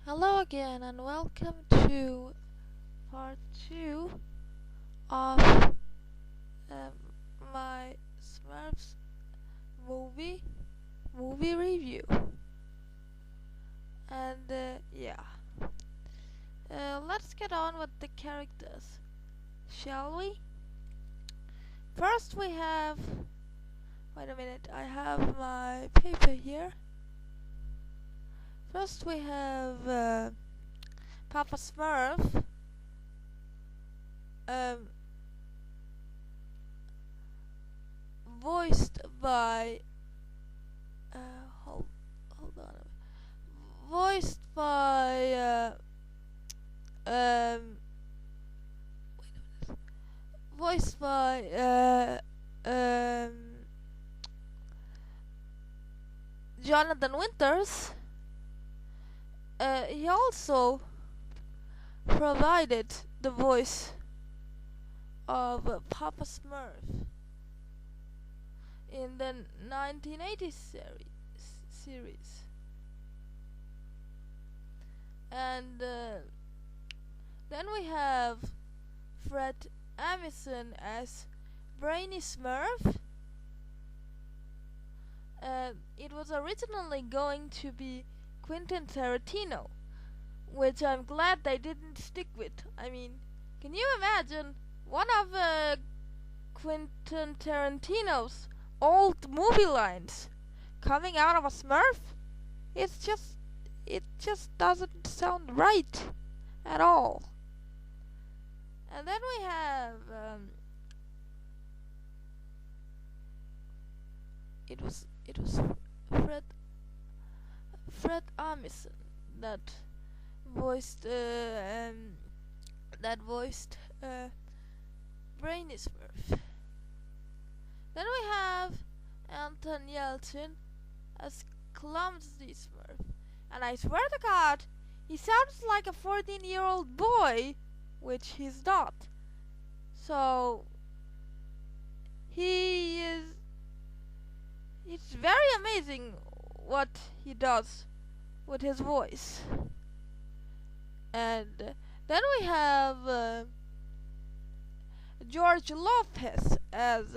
Hello again and welcome to part 2 of my Smurfs movie review. And let's get on with the characters, shall we? First we have, wait a minute, I have my paper here. First we have Papa Smurf, voiced by hold on a minute. Voiced by voiced by Jonathan Winters. He also provided the voice of Papa Smurf in the 1980s series. And then we have Fred Armisen as Brainy Smurf. It was originally going to be Quentin Tarantino, which I'm glad they didn't stick with. I mean, can you imagine one of Quentin Tarantino's old movie lines coming out of a Smurf? It just doesn't sound right at all. And then we have it was Fred Armisen that voiced Brainy Smurf. Then we have Anton Yelchin as Clumsy Smurf, and I swear to God, he sounds like a 14-year-old boy, which he's not. So it's very amazing what he does with his voice. And then we have George Lopez as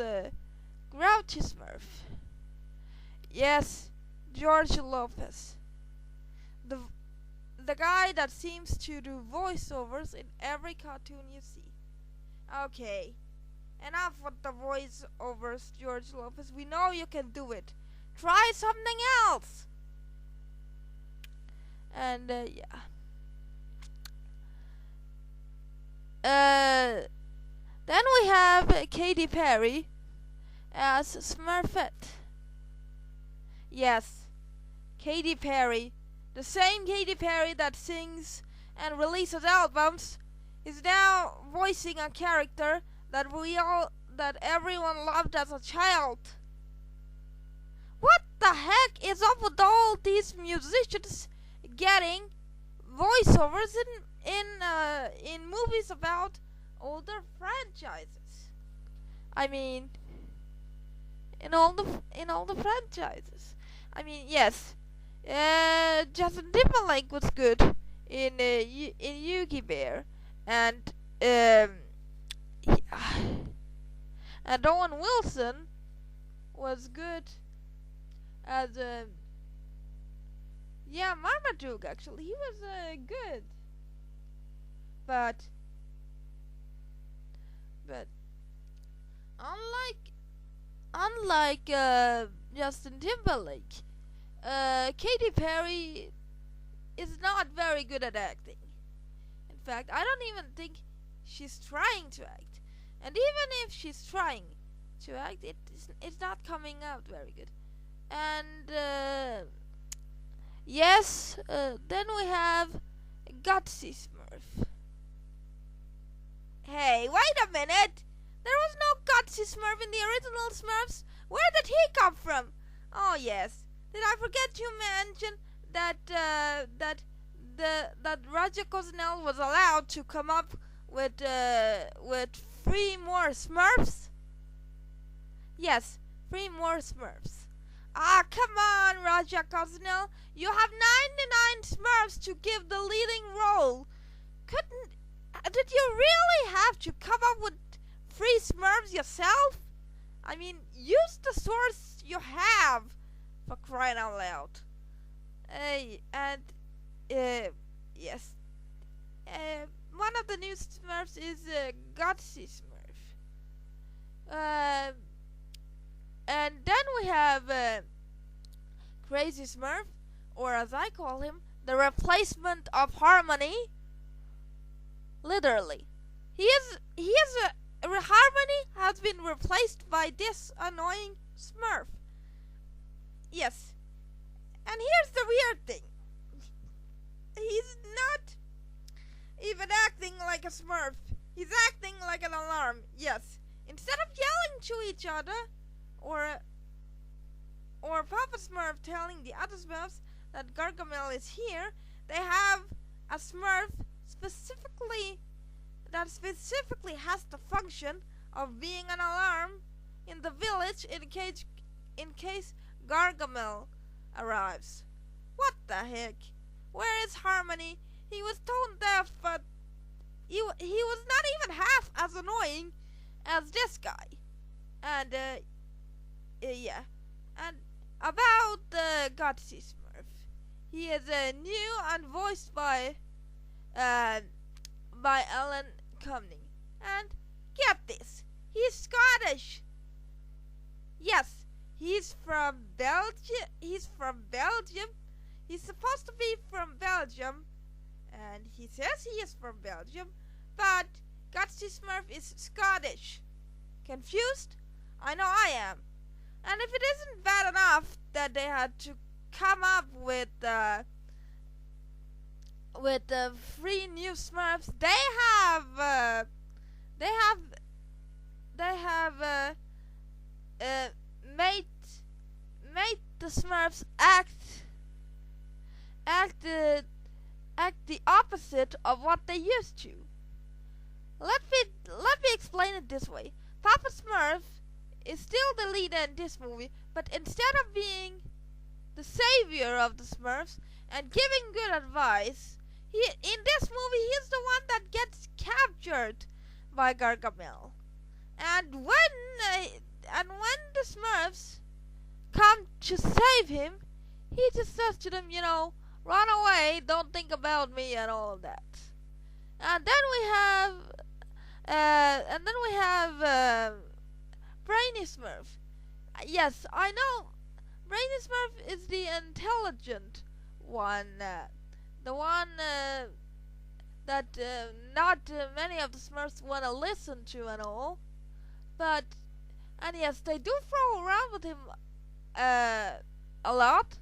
Grouchy Smurf. Yes, George Lopez, the guy that seems to do voiceovers in every cartoon you see. Okay, enough with the voiceovers, George Lopez. We know you can do it. Try something else. And then we have Katy Perry as Smurfette. Yes, Katy Perry, the same Katy Perry that sings and releases albums, is now voicing a character that everyone loved as a child. What the heck is up with all these musicians getting voiceovers in movies about older franchises? I mean, in all the franchises. I mean, yes, Justin Timberlake was good in Yogi Bear, and and Owen Wilson was good as Marmaduke. Actually, he was good, but unlike Justin Timberlake, Katy Perry is not very good at acting. In fact, I don't even think she's trying to act. And even if she's trying to act, it's not coming out very good. And yes, then we have Gutsy Smurf. Hey, wait a minute! There was no Gutsy Smurf in the original Smurfs. Where did he come from? Oh yes, did I forget to mention that that Roger Cosnell was allowed to come up with 3 more Smurfs? Yes, 3 more Smurfs. Ah, come on, Roger Cosnell. You have 99 Smurfs to give the yourself? I mean, use the source you have, for crying out loud. Yes. One of the new Smurfs is Gutsy Smurf. And then we have Crazy Smurf, or as I call him, the replacement of Harmony. Literally. Harmony has been replaced by this annoying Smurf. Yes. And here's the weird thing. He's not even acting like a Smurf. He's acting like an alarm. Yes. Instead of yelling to each other, or Papa Smurf telling the other Smurfs that Gargamel is here, they have a Smurf that specifically has the function of being an alarm in the village in case Gargamel arrives. What the heck? Where is Harmony? He was tone deaf, but he was not even half as annoying as this guy. And yeah. And about the Gutsy Smurf, he is new and voiced by Alan Cumning. And get this, he's Scottish. Yes, he's from Belgium. He's supposed to be from Belgium, and he says he is from Belgium, but Gutsy Smurf is Scottish. Confused? I know I am. And if it isn't bad enough that they had to come up with the 3 new Smurfs, they have made the Smurfs act the opposite of what they used to. Let me explain it this way. Papa Smurf is still the leader in this movie, but instead of being the savior of the Smurfs and giving good advice, in this movie he's the one that gets captured by Gargamel. And when the Smurfs come to save him, he just says to them, run away, don't think about me and all of that. And then we have Brainy Smurf. Yes, I know Brainy Smurf is the intelligent one, the one that not many of the Smurfs want to listen to and all. And yes, they do throw around with him a lot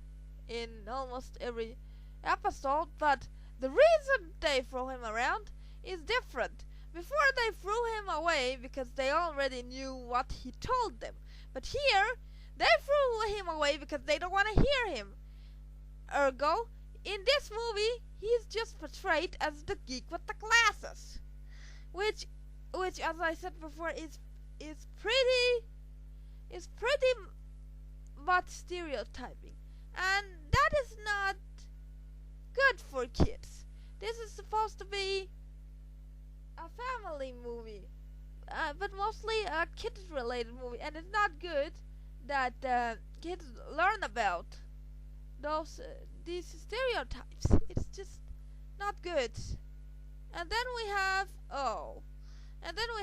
in almost every episode, but the reason they throw him around is different. Before they threw him away because they already knew what he told them. But here, they threw him away because they don't want to hear him. Ergo, in this movie, he's just portrayed as the geek with the glasses. Which as I said before, is pretty much stereotyping. And that is not good for kids. This is supposed to be a family movie, but mostly a kids-related movie, and it's not good that kids learn about these stereotypes. It's just not good. And then we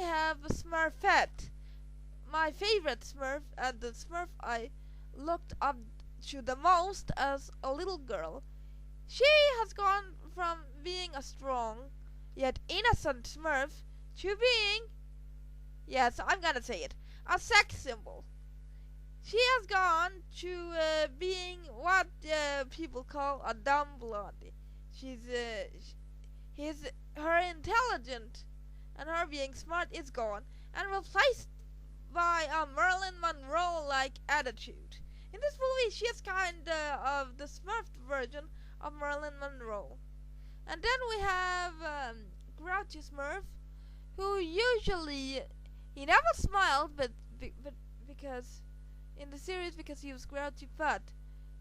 have Smurfette, my favorite Smurf, and the Smurf I looked up to the most as a little girl. She has gone from being a strong yet innocent Smurf to being, yes, I'm gonna say it, a sex symbol. She has gone to being what people call a dumb blondie. Her intelligent and her being smart is gone and replaced by a Marilyn Monroe-like attitude. In this movie, she is kind of the Smurf version of Marilyn Monroe. And then we have Grouchy Smurf, who usually he never smiled, but because in the series because he was grouchy, but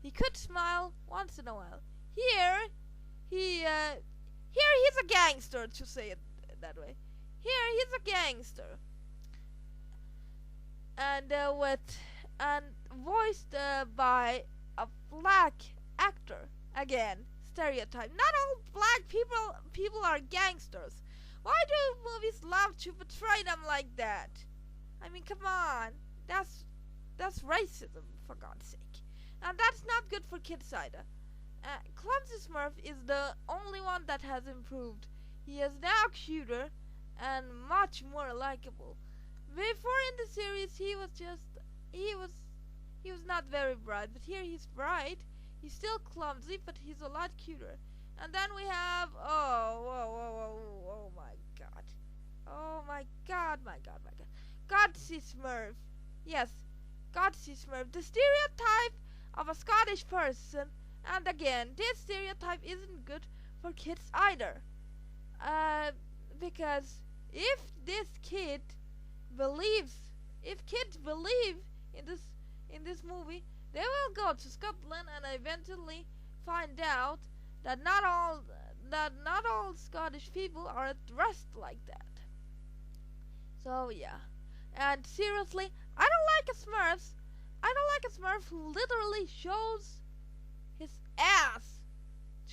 he could smile once in a while. Here he's a gangster, to say it that way. Here he's a gangster. and and voiced by a black actor. Again, stereotype. Not all black people are gangsters. Why do movies love to portray them like that? I mean, come on. That's racism, for God's sake. And that's not good for kids either. Clumsy Smurf is the only one that has improved. He is now cuter and much more likable. Before in the series, he was not very bright, but here he's bright. He's still clumsy, but he's a lot cuter. And then we have oh my god, Godsey Smurf. Yes, Godsey Smurf, the stereotype of a Scottish person. And again, this stereotype isn't good for kids either. Because if kids believe in this movie, they will go to Scotland and eventually find out that not all Scottish people are dressed like that. So yeah. And seriously, I don't like a Smurf. I don't like a Smurf who literally shows his ass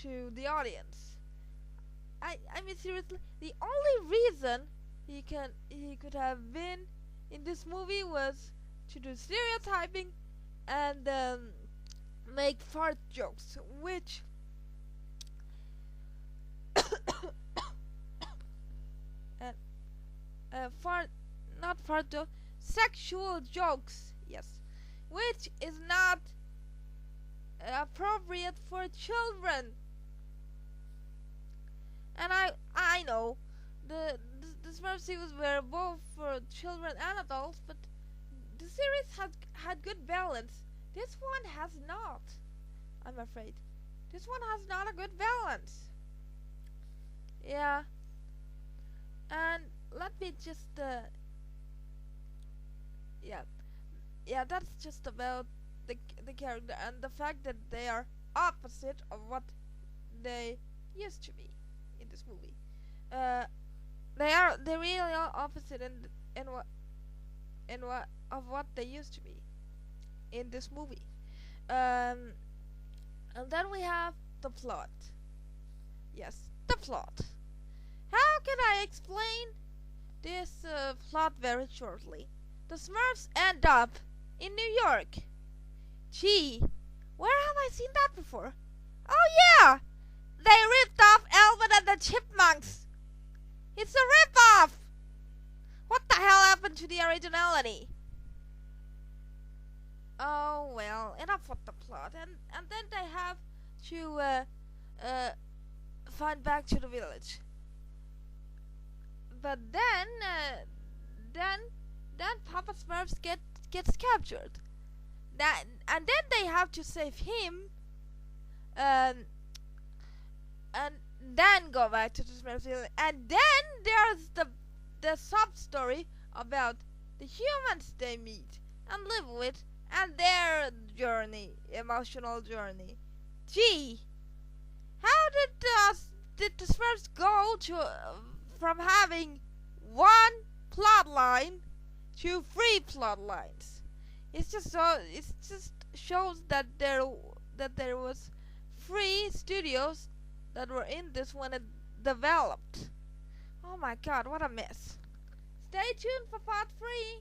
to the audience. I mean seriously, the only reason he could have been in this movie was to do stereotyping and make fart jokes, which not fart jokes, sexual jokes, yes, which is not appropriate for children. And I know the Smurf series were both for children and adults, but the series had good balance. This one has not. I'm afraid this one has not a good balance. Yeah. And let me just that's just about the character and the fact that they are opposite of what they used to be in this movie. They really are opposite in what they used to be in this movie. And then we have the plot. Yes, the plot. How can I explain this plot very shortly? The Smurfs end up in New York. Gee, where have I seen that before? Oh yeah! They ripped off Alvin and the Chipmunks! It's a rip-off! What the hell happened to the originality? Oh well, enough with the plot. And then they have to find back to the village. But then Papa Smurfs gets captured. And then they have to save him, and then go back to the Smurfs village. And then there's the sub story about the humans they meet and live with, and their emotional journey. Gee, how did the Smurfs go to from having one plot line to 3 plot lines? It just shows that there was 3 studios that were in this when it developed. Oh my god, what a mess. Stay tuned for part 3.